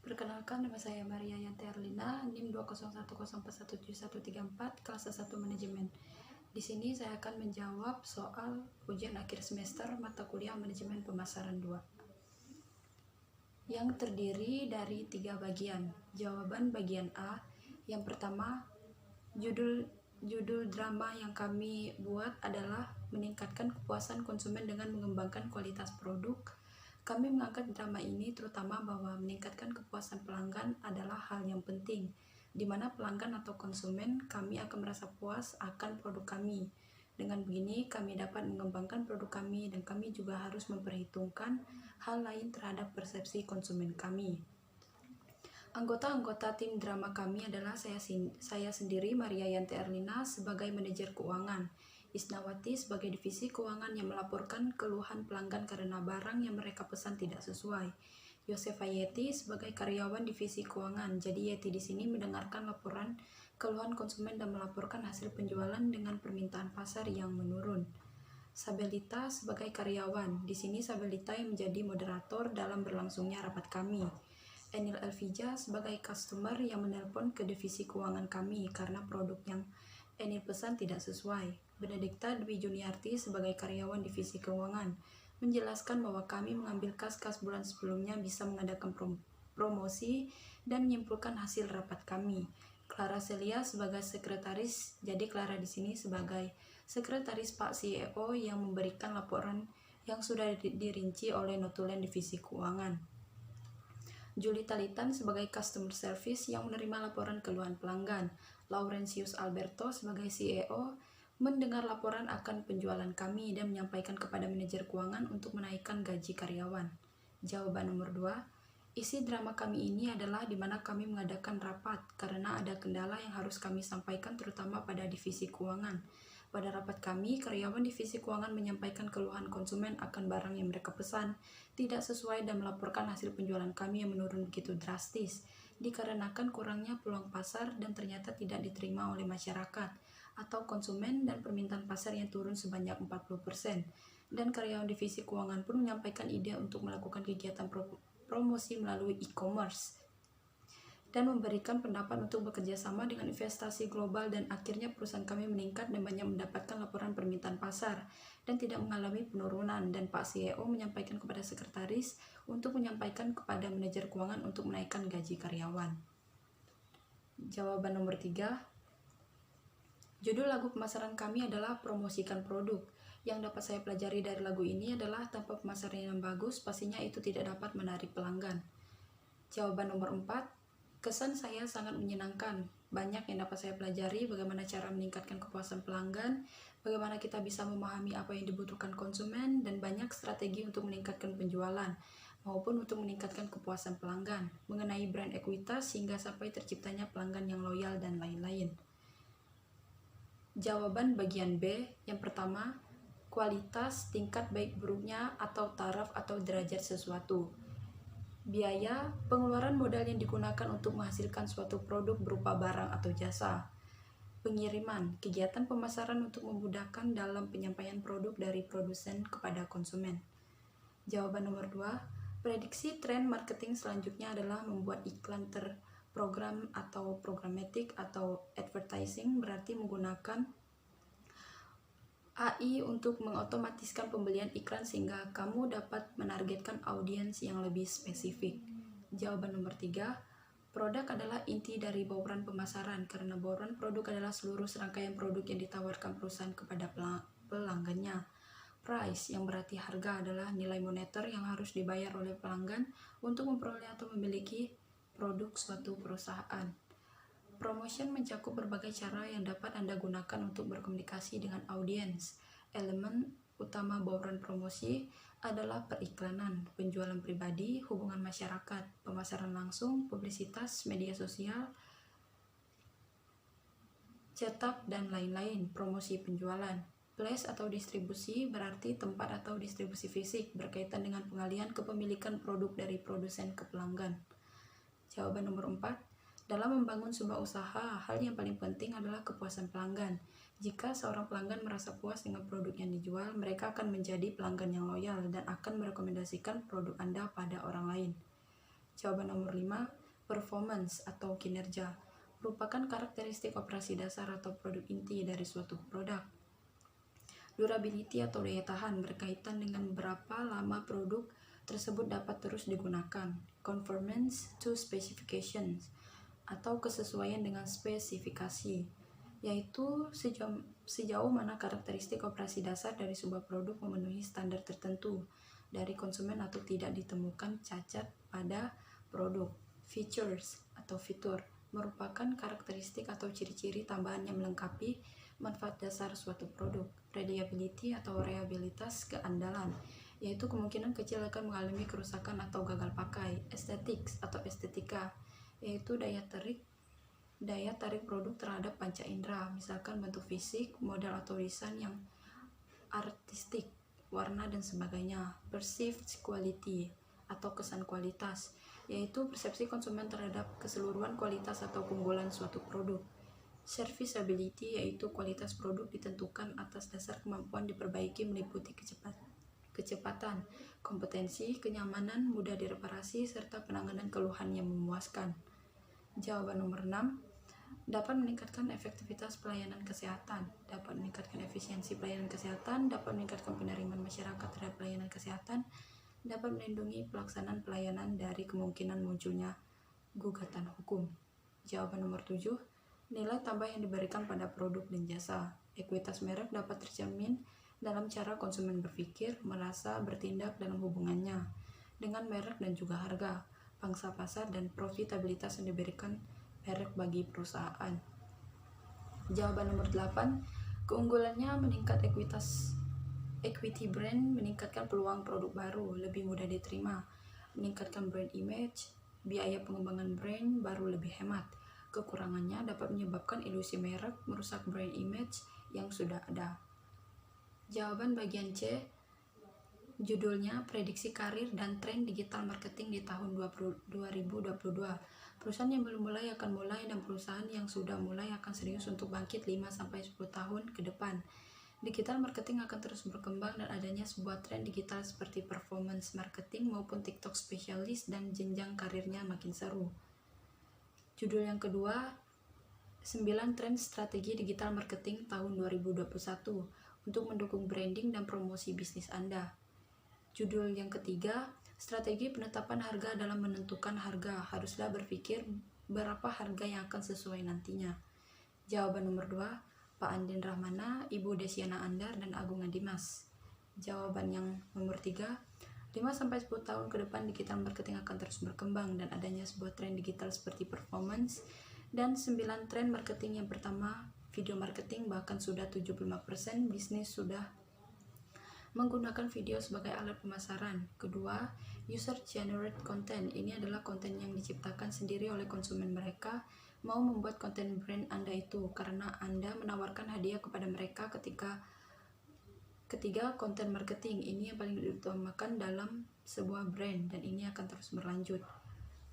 Perkenalkan, nama saya Maria Yanti Erlina, NIM 20104171134, kelas 1 Manajemen. Di sini saya akan menjawab soal ujian akhir semester mata kuliah Manajemen Pemasaran 2 yang terdiri dari 3 bagian. Jawaban bagian A. Yang pertama, judul drama yang kami buat adalah meningkatkan kepuasan konsumen dengan mengembangkan kualitas produk. Kami mengangkat drama ini terutama bahwa meningkatkan kepuasan pelanggan adalah hal yang penting, di mana pelanggan atau konsumen kami akan merasa puas akan produk kami. Dengan begini, kami dapat mengembangkan produk kami dan kami juga harus memperhitungkan hal lain terhadap persepsi konsumen kami. Anggota-anggota tim drama kami adalah saya sendiri, Maria Yanti Erlina, sebagai manajer keuangan, Isnawati sebagai divisi keuangan yang melaporkan keluhan pelanggan karena barang yang mereka pesan tidak sesuai, Yosefa Yeti sebagai karyawan divisi keuangan. Jadi Yeti di sini mendengarkan laporan keluhan konsumen dan melaporkan hasil penjualan dengan permintaan pasar yang menurun. Sabelita sebagai karyawan. Di sini Sabelita yang menjadi moderator dalam berlangsungnya rapat kami. Enil Elvija sebagai customer yang menelpon ke divisi keuangan kami karena produk yang Enil pesan tidak sesuai. Benedikta Dwi Juniarti sebagai karyawan divisi keuangan menjelaskan bahwa kami mengambil kas-kas bulan sebelumnya bisa mengadakan promosi dan menyimpulkan hasil rapat kami. Clara Celia sebagai sekretaris, jadi Clara di sini sebagai sekretaris Pak CEO yang memberikan laporan yang sudah dirinci oleh notulen divisi keuangan. Juli Talitan sebagai customer service yang menerima laporan keluhan pelanggan. Laurentius Alberto sebagai CEO mendengar laporan akan penjualan kami dan menyampaikan kepada manajer keuangan untuk menaikkan gaji karyawan. Jawaban nomor 2. Isi drama kami ini adalah di mana kami mengadakan rapat karena ada kendala yang harus kami sampaikan terutama pada divisi keuangan. Pada rapat kami, karyawan divisi keuangan menyampaikan keluhan konsumen akan barang yang mereka pesan tidak sesuai dan melaporkan hasil penjualan kami yang menurun begitu drastis dikarenakan kurangnya peluang pasar dan ternyata tidak diterima oleh masyarakat atau konsumen dan permintaan pasar yang turun sebanyak 40%. Dan karyawan divisi keuangan pun menyampaikan ide untuk melakukan kegiatan promosi melalui e-commerce dan memberikan pendapat untuk bekerja sama dengan investasi global, dan akhirnya perusahaan kami meningkat dan banyak mendapatkan laporan permintaan pasar dan tidak mengalami penurunan. Dan Pak CEO menyampaikan kepada sekretaris untuk menyampaikan kepada manajer keuangan untuk menaikkan gaji karyawan. Jawaban nomor 3. Judul lagu pemasaran kami adalah promosikan produk. Yang dapat saya pelajari dari lagu ini adalah tanpa pemasaran yang bagus, pastinya itu tidak dapat menarik pelanggan. Jawaban nomor 4. Kesan saya sangat menyenangkan. Banyak yang dapat saya pelajari, bagaimana cara meningkatkan kepuasan pelanggan, bagaimana kita bisa memahami apa yang dibutuhkan konsumen, dan banyak strategi untuk meningkatkan penjualan maupun untuk meningkatkan kepuasan pelanggan, mengenai brand ekuitas hingga sampai terciptanya pelanggan yang loyal dan lain-lain. Jawaban bagian B. Yang pertama, kualitas, tingkat baik buruknya atau taraf atau derajat sesuatu. Biaya, pengeluaran modal yang digunakan untuk menghasilkan suatu produk berupa barang atau jasa. Pengiriman, kegiatan pemasaran untuk memudahkan dalam penyampaian produk dari produsen kepada konsumen. Jawaban nomor 2, prediksi tren marketing selanjutnya adalah membuat iklan terprogram atau programmatic atau advertising, berarti menggunakan AI untuk mengotomatiskan pembelian iklan sehingga kamu dapat menargetkan audiens yang lebih spesifik. Jawaban nomor 3, produk adalah inti dari bauran pemasaran karena bauran produk adalah seluruh serangkaian produk yang ditawarkan perusahaan kepada pelanggannya. Price, yang berarti harga, adalah nilai moneter yang harus dibayar oleh pelanggan untuk memperoleh atau memiliki produk suatu perusahaan. Promotion mencakup berbagai cara yang dapat Anda gunakan untuk berkomunikasi dengan audiens. Elemen utama bauran promosi adalah periklanan, penjualan pribadi, hubungan masyarakat, pemasaran langsung, publisitas, media sosial, cetak, dan lain-lain. Promosi penjualan. Place atau distribusi berarti tempat atau distribusi fisik berkaitan dengan pengalihan kepemilikan produk dari produsen ke pelanggan. Jawaban nomor 4. Dalam membangun sebuah usaha, hal yang paling penting adalah kepuasan pelanggan. Jika seorang pelanggan merasa puas dengan produk yang dijual, mereka akan menjadi pelanggan yang loyal dan akan merekomendasikan produk Anda pada orang lain. Jawaban nomor 5, performance atau kinerja merupakan karakteristik operasi dasar atau produk inti dari suatu produk. Durability atau daya tahan berkaitan dengan berapa lama produk tersebut dapat terus digunakan. Conformance to specifications atau kesesuaian dengan spesifikasi, yaitu sejauh mana karakteristik operasi dasar dari sebuah produk memenuhi standar tertentu dari konsumen atau tidak ditemukan cacat pada produk. Features atau fitur merupakan karakteristik atau ciri-ciri tambahan yang melengkapi manfaat dasar suatu produk. Reliability atau reliabilitas keandalan, yaitu kemungkinan kecil akan mengalami kerusakan atau gagal pakai. Aesthetics atau estetika, yaitu daya tarik produk terhadap panca indera, misalkan bentuk fisik, model atau desain yang artistik, warna dan sebagainya. Perceived quality atau kesan kualitas, yaitu persepsi konsumen terhadap keseluruhan kualitas atau keunggulan suatu produk. Serviceability, yaitu kualitas produk ditentukan atas dasar kemampuan diperbaiki meliputi kecepatan, kompetensi, kenyamanan, mudah direparasi, serta penanganan keluhan yang memuaskan. Jawaban nomor 6, dapat meningkatkan efektivitas pelayanan kesehatan, dapat meningkatkan efisiensi pelayanan kesehatan, dapat meningkatkan penerimaan masyarakat terhadap pelayanan kesehatan, dapat melindungi pelaksanaan pelayanan dari kemungkinan munculnya gugatan hukum. Jawaban nomor 7, nilai tambah yang diberikan pada produk dan jasa. Ekuitas merek dapat tercermin dalam cara konsumen berpikir, merasa, bertindak dalam hubungannya dengan merek dan juga harga, pangsa pasar, dan profitabilitas yang diberikan merek bagi perusahaan. Jawaban nomor 8, keunggulannya meningkat equity brand meningkatkan peluang produk baru, lebih mudah diterima, meningkatkan brand image, biaya pengembangan brand baru lebih hemat. Kekurangannya dapat menyebabkan ilusi merek, merusak brand image yang sudah ada. Jawaban bagian C, judulnya Prediksi Karir dan Tren Digital Marketing di tahun 2022. Perusahaan yang belum mulai akan mulai, dan perusahaan yang sudah mulai akan serius untuk bangkit 5-10 tahun ke depan. Digital marketing akan terus berkembang dan adanya sebuah tren digital seperti performance marketing maupun TikTok spesialis dan jenjang karirnya makin seru. Judul yang kedua, 9 tren strategi digital marketing tahun 2021 untuk mendukung branding dan promosi bisnis Anda. Judul yang ketiga, strategi penetapan harga dalam menentukan harga. Haruslah berpikir berapa harga yang akan sesuai nantinya. Jawaban nomor 2, Pak Andin Rahmana, Ibu Desiana Andar, dan Agung Dimas. Jawaban yang nomor 3, 5-10 tahun ke depan digital marketing akan terus berkembang dan adanya sebuah tren digital seperti performance. Dan 9 tren marketing yang pertama, video marketing, bahkan sudah 75% bisnis sudah menggunakan video sebagai alat pemasaran. Kedua, user generate content. Ini adalah konten yang diciptakan sendiri oleh konsumen mereka mau membuat konten brand Anda itu karena Anda menawarkan hadiah kepada mereka. Ketiga, konten marketing. Ini yang paling diutamakan dalam sebuah brand dan ini akan terus berlanjut.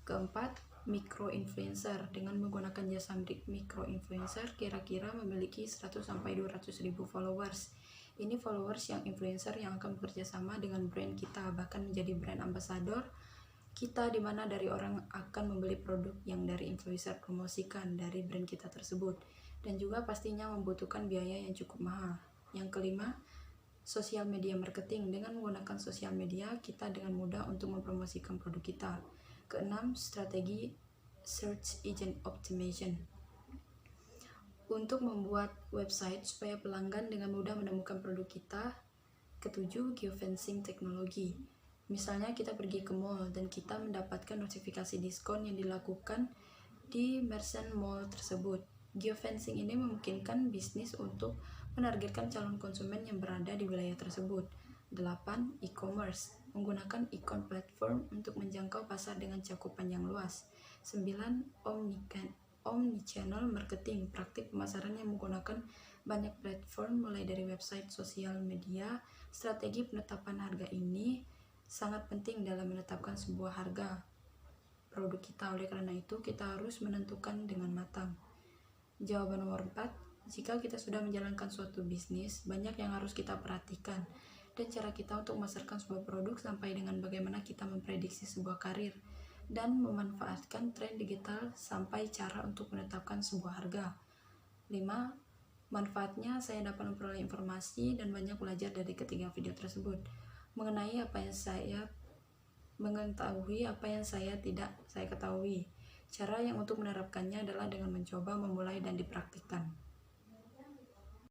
Keempat, micro-influencer. Dengan menggunakan jasa micro-influencer, kira-kira memiliki 100-200 ribu followers. Ini followers yang influencer yang akan bekerja sama dengan brand kita, bahkan menjadi brand ambassador kita, di mana dari orang akan membeli produk yang dari influencer promosikan dari brand kita tersebut, dan juga pastinya membutuhkan biaya yang cukup mahal. Yang kelima, sosial media marketing. Dengan menggunakan sosial media, kita dengan mudah untuk mempromosikan produk kita. Keenam, strategi search engine optimization. Untuk membuat website supaya pelanggan dengan mudah menemukan produk kita. Ketujuh, geofencing teknologi. Misalnya kita pergi ke mall dan kita mendapatkan notifikasi diskon yang dilakukan di merchant mall tersebut. Geofencing ini memungkinkan bisnis untuk menargetkan calon konsumen yang berada di wilayah tersebut. 8. E-commerce. Menggunakan e-com platform untuk menjangkau pasar dengan cakupan yang luas. 9. Omnichannel marketing. Praktik pemasaran yang menggunakan banyak platform mulai dari website, sosial media. Strategi penetapan harga ini sangat penting dalam menetapkan sebuah harga produk kita. Oleh karena itu, kita harus menentukan dengan matang. Jawaban nomor 4, jika kita sudah menjalankan suatu bisnis, banyak yang harus kita perhatikan. Dan cara kita untuk memasarkan sebuah produk sampai dengan bagaimana kita memprediksi sebuah karir dan memanfaatkan tren digital sampai cara untuk menetapkan sebuah harga. 5. Manfaatnya saya dapat memperoleh informasi dan banyak belajar dari ketiga video tersebut. Mengetahui apa yang saya tidak saya ketahui. Cara yang untuk menerapkannya adalah dengan mencoba, memulai, dan dipraktikkan.